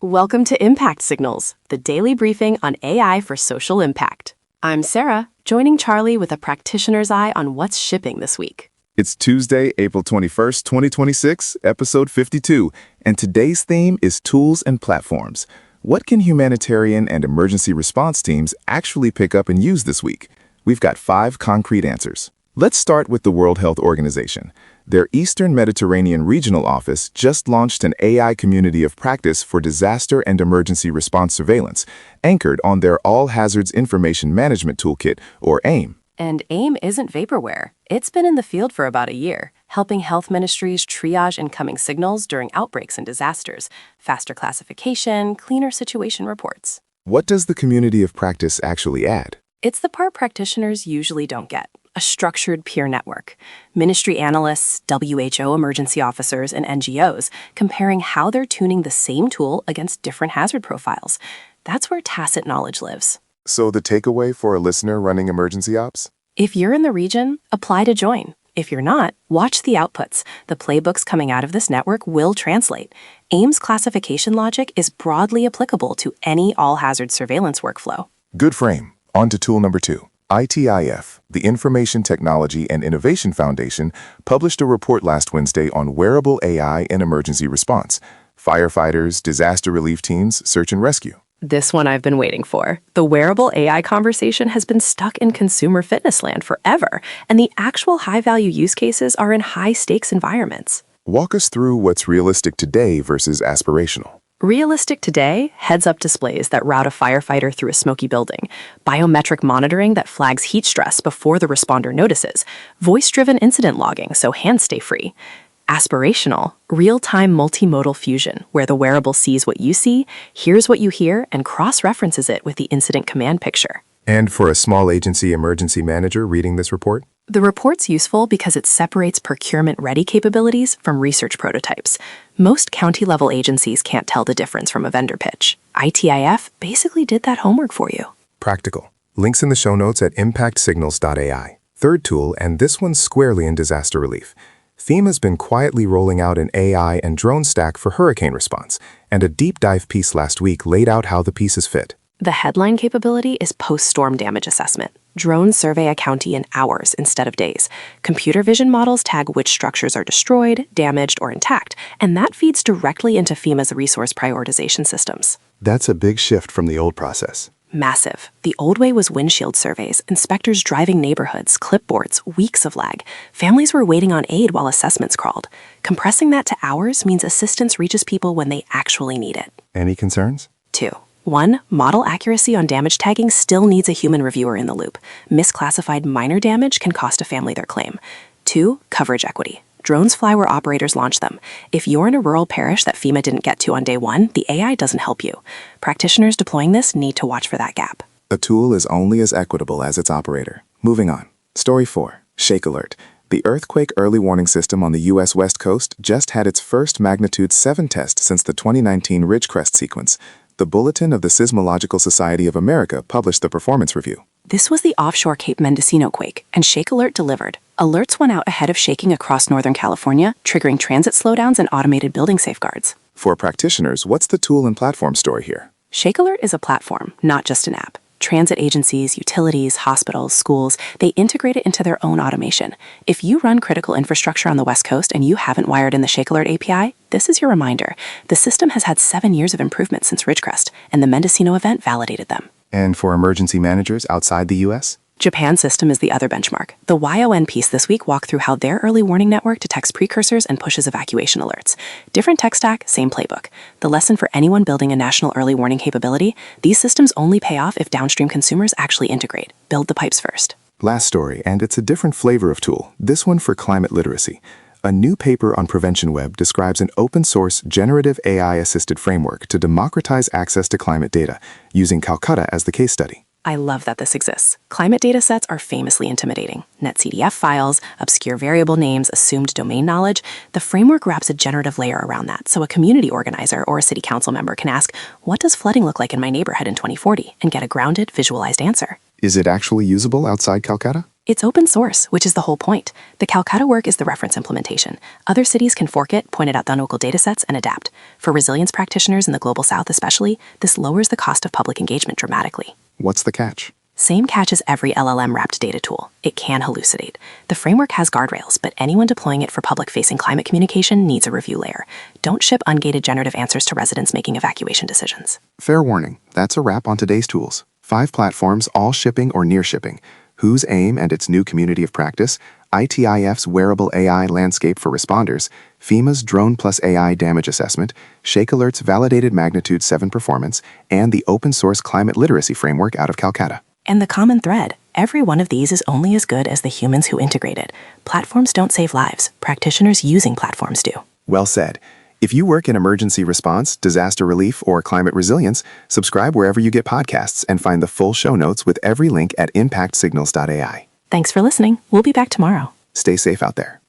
Welcome to Impact Signals, the daily briefing on AI for social impact. I'm Sarah, joining Charlie with a practitioner's eye on what's shipping this week. It's Tuesday, April 21st, 2026, episode 52, and today's theme is tools and platforms. What can humanitarian and emergency response teams actually pick up and use this week? We've got 5 concrete answers. Let's start with the World Health Organization. Their Eastern Mediterranean Regional Office just launched an AI community of practice for disaster and emergency response surveillance, anchored on their All Hazards Information Management Toolkit, or AIM. And AIM isn't vaporware. It's been in the field for about a year, helping health ministries triage incoming signals during outbreaks and disasters, faster classification, cleaner situation reports. What does the community of practice actually add? It's the part practitioners usually don't get. A structured peer network. Ministry analysts, WHO emergency officers, and NGOs comparing how they're tuning the same tool against different hazard profiles. That's where tacit knowledge lives. So the takeaway for a listener running emergency ops? If you're in the region, apply to join. If you're not, watch the outputs. The playbooks coming out of this network will translate. AIM's classification logic is broadly applicable to any all-hazard surveillance workflow. Good frame. On to tool number 2. ITIF, the Information Technology and Innovation Foundation, published a report last Wednesday on wearable AI and emergency response. Firefighters, disaster relief teams, search and rescue. This one I've been waiting for. The wearable AI conversation has been stuck in consumer fitness land forever, and the actual high-value use cases are in high-stakes environments. Walk us through what's realistic today versus aspirational. Realistic today, heads-up displays that route a firefighter through a smoky building, biometric monitoring that flags heat stress before the responder notices, voice-driven incident logging so hands stay free. Aspirational, real-time multimodal fusion, where the wearable sees what you see, hears what you hear, and cross-references it with the incident command picture. And for a small agency emergency manager reading this report? The report's useful because it separates procurement-ready capabilities from research prototypes. Most county-level agencies can't tell the difference from a vendor pitch. ITIF basically did that homework for you. Practical. Links in the show notes at impactsignals.ai. Third tool, and this one's squarely in disaster relief. FEMA's been quietly rolling out an AI and drone stack for hurricane response, and a deep dive piece last week laid out how the pieces fit. The headline capability is post-storm damage assessment. Drones survey a county in hours instead of days. Computer vision models tag which structures are destroyed, damaged, or intact, and that feeds directly into FEMA's resource prioritization systems. That's a big shift from the old process. Massive. The old way was windshield surveys, inspectors driving neighborhoods, clipboards, weeks of lag. Families were waiting on aid while assessments crawled. Compressing that to hours means assistance reaches people when they actually need it. Any concerns? 2. 1. Model accuracy on damage tagging still needs a human reviewer in the loop. Misclassified minor damage can cost a family their claim. 2. Coverage equity. Drones fly where operators launch them. If you're in a rural parish that FEMA didn't get to on day 1, the AI doesn't help you. Practitioners deploying this need to watch for that gap. A tool is only as equitable as its operator. Moving on. Story 4. ShakeAlert. The earthquake early warning system on the U.S. West Coast just had its first magnitude 7 test since the 2019 Ridgecrest sequence. The Bulletin of the Seismological Society of America published the performance review. This was the offshore Cape Mendocino quake, and ShakeAlert delivered. Alerts went out ahead of shaking across Northern California, triggering transit slowdowns and automated building safeguards. For practitioners, what's the tool and platform story here? ShakeAlert is a platform, not just an app. Transit agencies, utilities, hospitals, schools, they integrate it into their own automation. If you run critical infrastructure on the West Coast and you haven't wired in the ShakeAlert API, this is your reminder. The system has had 7 years of improvement since Ridgecrest, and the Mendocino event validated them. And for emergency managers outside the U.S.? Japan's system is the other benchmark. The YON piece this week walked through how their early warning network detects precursors and pushes evacuation alerts. Different tech stack, same playbook. The lesson for anyone building a national early warning capability, these systems only pay off if downstream consumers actually integrate. Build the pipes first. Last story, and it's a different flavor of tool, this one for climate literacy. A new paper on Prevention Web describes an open-source generative AI-assisted framework to democratize access to climate data, using Kolkata as the case study. I love that this exists. Climate data sets are famously intimidating. NetCDF files, obscure variable names, assumed domain knowledge. The framework wraps a generative layer around that, so a community organizer or a city council member can ask, what does flooding look like in my neighborhood in 2040, and get a grounded, visualized answer. Is it actually usable outside Kolkata? It's open source, which is the whole point. The Kolkata work is the reference implementation. Other cities can fork it, point it out the local datasets, and adapt. For resilience practitioners in the Global South especially, this lowers the cost of public engagement dramatically. What's the catch? Same catch as every LLM-wrapped data tool. It can hallucinate. The framework has guardrails, but anyone deploying it for public-facing climate communication needs a review layer. Don't ship ungated generative answers to residents making evacuation decisions. Fair warning, that's a wrap on today's tools. 5 platforms, all shipping or near shipping. Whose AIM and its new community of practice, ITIF's wearable AI landscape for responders, FEMA's drone plus AI damage assessment, ShakeAlert's validated magnitude 7 performance, and the open source climate literacy framework out of Kolkata. And the common thread, every one of these is only as good as the humans who integrate it. Platforms don't save lives. Practitioners using platforms do. Well said. If you work in emergency response, disaster relief, or climate resilience, subscribe wherever you get podcasts and find the full show notes with every link at impactsignals.ai. Thanks for listening. We'll be back tomorrow. Stay safe out there.